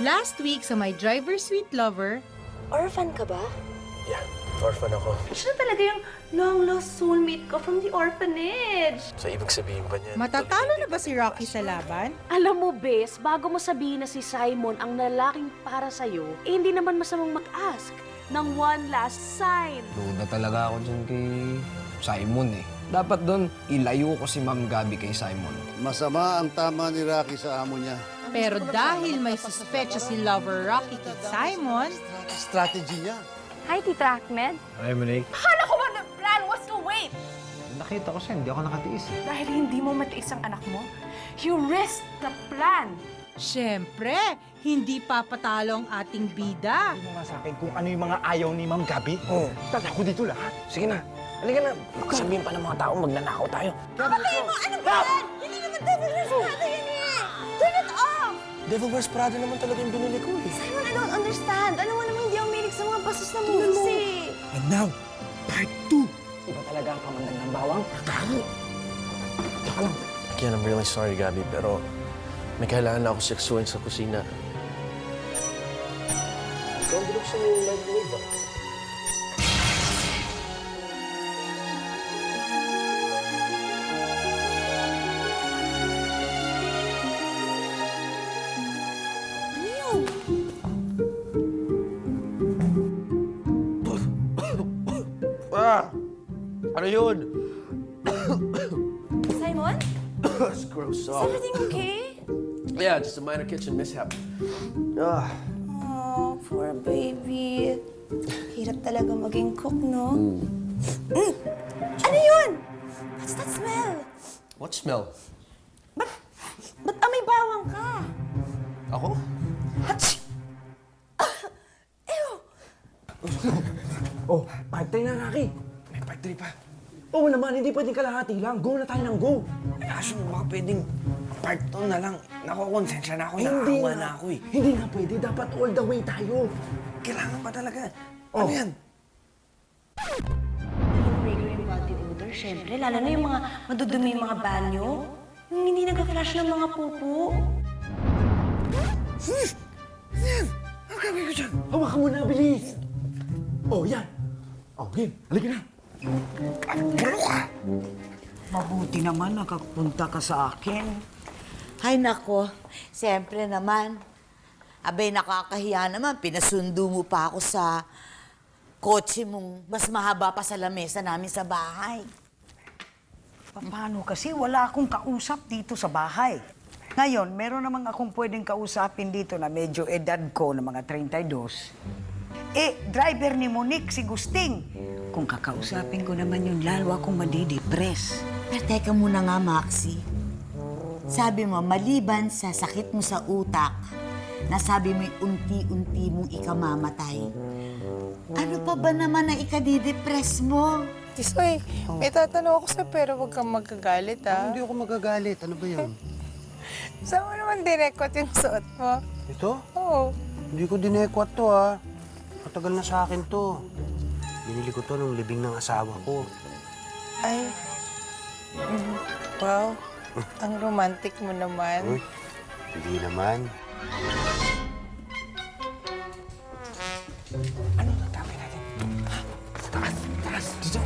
Last week sa My Driver Sweet Lover, Orphan ka ba? Yeah, orphan ako. Siya talaga yung long-lost soulmate ko from the orphanage. So, ibig sabihin ba niyan? matatalo na ba si Rocky sa laban? Alam mo, Bes, bago mo sabihin na si Simon ang lalaking para sa'yo, hindi naman masamang mag-ask ng one last sign. Duda talaga ako dyan kay Simon eh. Dapat doon, ilayo ko si Ma'am Gabi kay Simon. Masama ang tama ni Rocky sa amo niya. Pero dahil may suspecha si lover Rocky kay Simon, Strategy niya. Hi, Tita Ahmed. Ay, Monique. Akala ko ba the plan was to wait? Nakita ko siya, hindi ako nakatiis eh. Dahil hindi mo matiis ang anak mo, you risked the plan. syempre, hindi papatalo ang ating bida. Ano nga sa akin kung ano yung mga ayaw ni Ma'am Gabi? Oo. Tatako dito lahat. Sige na, halika na. Sabihin pa ng mga tao, magnanakaw tayo. Kapatay mo! Ano ba yan? Hindi naman Devil Wears Prada yan eh! Turn it off! Devil Wears Prada naman talaga yung binili ko eh. Simon, I don't understand. Alam mo naman hindi ako mahilig sa mga bastos na movies eh. And now, part 2. Iba talaga ang kamandang ng bawang. Tago. Tsaka lang. Again, I'm really sorry, Gabi, pero may kailangan na ako seksuin sa kusina. Ikaw ang binuksan yung microwave ba? Ano yun? Simon? It's gross. Is everything okay? Yeah, just a minor kitchen mishap. Ah, Oh, poor baby. Hirap talaga maging cook, no? Ano yun? What's that smell? what smell? Ba't amoy bawang ka? Ako? Hats! Ew! Oh, part 3 na, Rocky. May part 3 pa. Oo naman, hindi pwedeng kalahati lang. Go na tayo ng go. Kaso baka pwedeng part 2 na lang. Nakokonsensya na ako, Hindi nakawa nga. na ako eh. Hindi nga pwede. Dapat all the way tayo. Kailangan pa talaga. Oh. Ano yan? Yung regular body odor, syempre. Lalo na yung mga madudumi yung mga banyo. Yung hindi nag-flash ng mga pupo. Ang gagawin ko dyan? Hawakan mo na, bilis. Oh, yan. Oh, game. Halika na. Mabuti naman nakapunta ka sa akin. Ay nako, siyempre naman. Abay, nakakahiya naman. Pinasundo mo pa ako sa kotse mong mas mahaba pa sa lamesa namin sa bahay. Paano kasi wala akong kausap dito sa bahay. Ngayon, meron namang akong pwedeng kausapin dito na medyo edad ko na mga 32. Driver ni Monique, si Gusting. Kung kakausapin ko naman yun, lalo akong madidepress. Pero teka muna nga, Maxi. Sabi mo, maliban sa sakit mo sa utak, nasabi mo unti-unti mong ikamamatay. Ano pa ba naman na ikadidepress mo? Tisoy, may tatanong ako sa'yo pero huwag kang magagalit, ha? Hindi ako magagalit. Ano ba yun? Saan mo naman dinekot yung suot mo? Ito? Oo. Hindi ko dinekwat to, ha. Matagal na sa akin to. Binili ko to nung libing ng asawa ko. Ay. Wow. Ang romantic mo naman. Uy, hindi naman. Ano ang gagawin natin? Taas, taas, dito.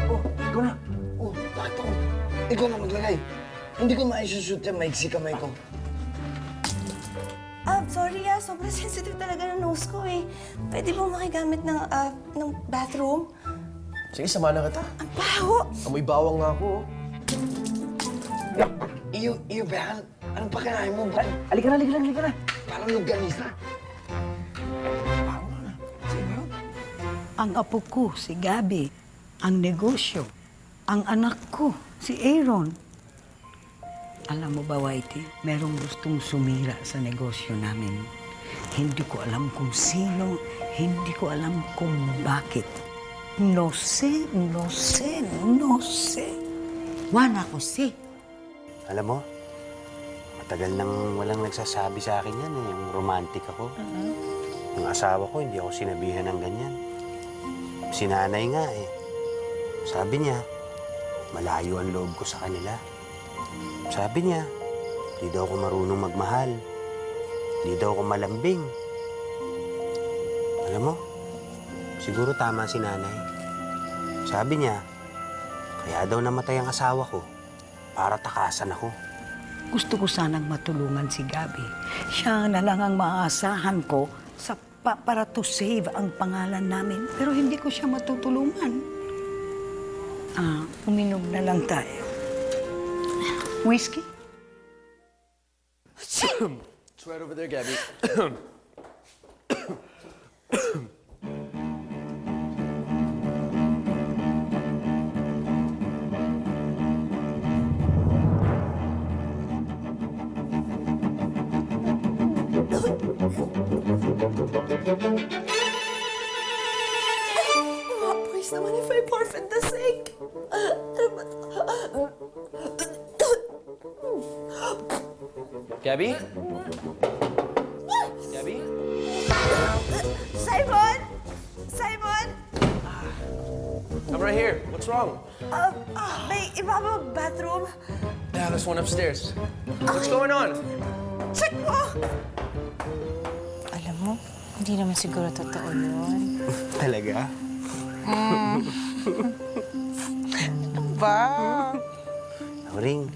Oh, ikaw na. Oh, bakit ako? Ikaw na maglagay. Hindi ko maisushoot yan, maiksi kamay ko. Sorry sobrang sensitive talaga ng nose ko eh. Pwede mo makigamit ng bathroom? Sige, sama na kita. Ang baho! Amoy bawang nga ako. Iyo, Bel. Anong pakinahin mo, Brad? Halika na, halika na, halika na. Parang longganisa. Ang apo ko, si Gabi. Ang negosyo. Ang anak ko, si Aaron. Alam mo ba, Whitey, merong gustong sumira sa negosyo namin. Hindi ko alam kung sino, hindi ko alam kung bakit. No sé, no sé, no sé. Juana Jose. Alam mo, matagal nang walang nagsasabi sa akin yan, yung romantic ako. Yung asawa ko, hindi ako sinabihan ng ganyan. Si nanay nga eh. Sabi niya, malayo ang loob ko sa kanila. Sabi niya, di daw ako marunong magmahal. Di daw ako malambing. Alam mo, siguro tama si nanay. Sabi niya, kaya daw namatay ang asawa ko para takasan ako. Gusto ko sanang matulungan si Gabi. Siya na lang ang maaasahan ko para to save ang pangalan namin. Pero hindi ko siya matutulungan. Uminom na lang tayo. Whiskey? It's right over there, Gabby. Please naman if I forfeit the sink. Gabby? Gabby? Simon! Simon! I'm right here. What's wrong? May ibabang bathroom. Yeah, there's one upstairs. What's going on? Check mo! Alam mo, hindi naman siguro totoo yun. Talaga? Ba? Ring,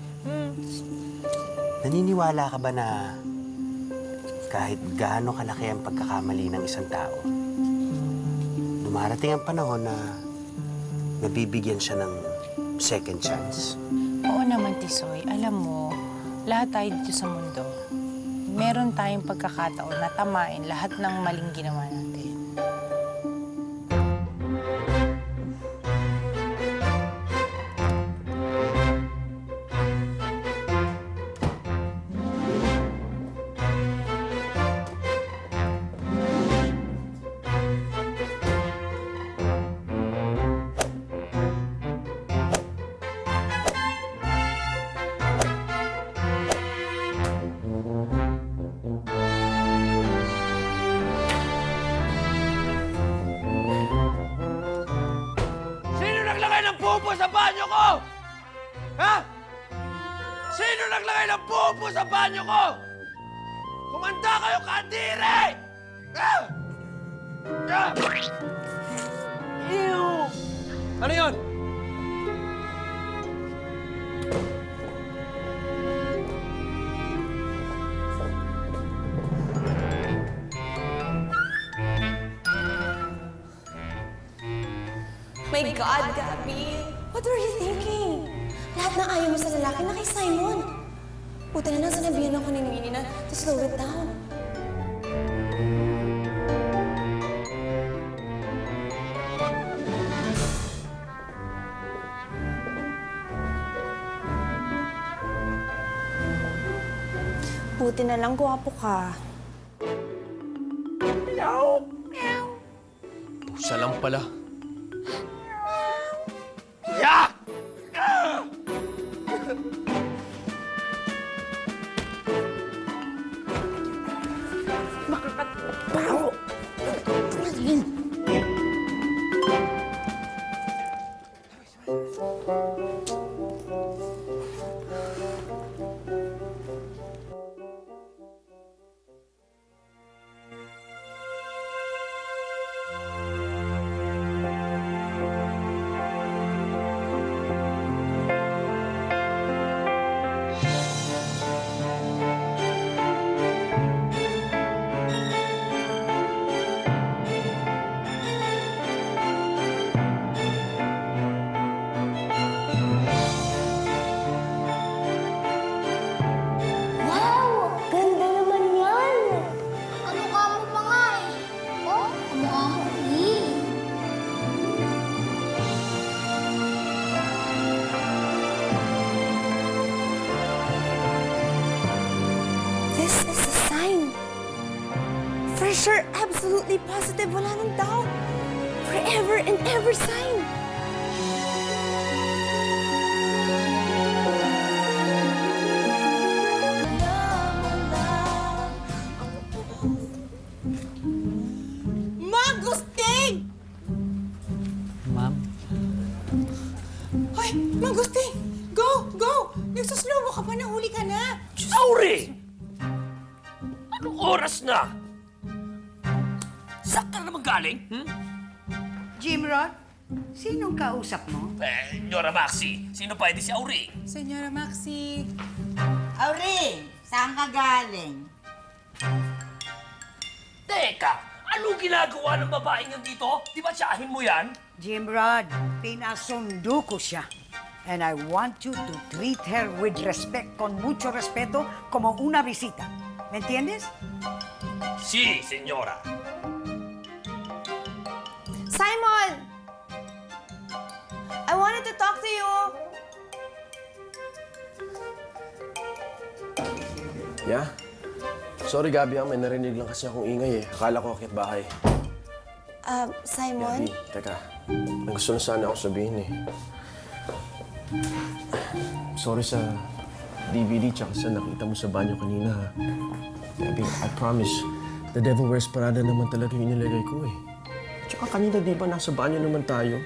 naniniwala ka ba na kahit gaano kalaki ang pagkakamali ng isang tao, dumarating ang panahon na nabibigyan siya ng second chance? Oo naman, Tisoy. Alam mo, lahat tayo dito sa mundo, meron tayong pagkakataon na tamain lahat ng maling ginawa natin. Pupo sa banyo ko! Ha? Sino naglagay ng pupo sa banyo ko? Kumanda kayo, kandire! Ha? Ha? Ew! Ano yun? My God, Gabby! What were you thinking? Lahat na ayaw mo sa lalaki na kay Simon. Buti na lang sinabihan ako ni Winnie na to slow it down. Buti na lang gwapo ka. Pusa lang pala. Yeah! Sure, absolutely positive, wala nang doubt. Forever and ever sign. Ma'am, Gusting! Ma'am? Hoy, Ma'am Gusting! Go! Go! Nagsuslow mo ka pa Simon, nahuli ka na. Auri! Anong oras na? Saan ka naman galing? Jimrod, sinong kausap mo? Nora Maxi, sino pa hindi si Auri? Senyora Maxi. Auring, saan ka galing? Teka, anong ginagawa ng babaeng yan dito? Di ba siyahin mo yan? Jimrod, pinasundo ko siya. And I want you to treat her with respect, con mucho respeto, como una visita. ¿Me entiendes? Si, senyora. Simon! I wanted to talk to you. Yeah? Sorry, Gabi, may narinig lang kasi akong ingay eh. Akala ko akit bahay. Simon? Gabi, teka. May gusto na sana ako sabihin eh. Sorry sa DVD tsaka sa nakita mo sa banyo kanina, ha? Gabi, I promise, The Devil Wears Prada naman talaga yung inilagay ko eh. Tsaka kanina, di ba, nasa banyo naman tayo?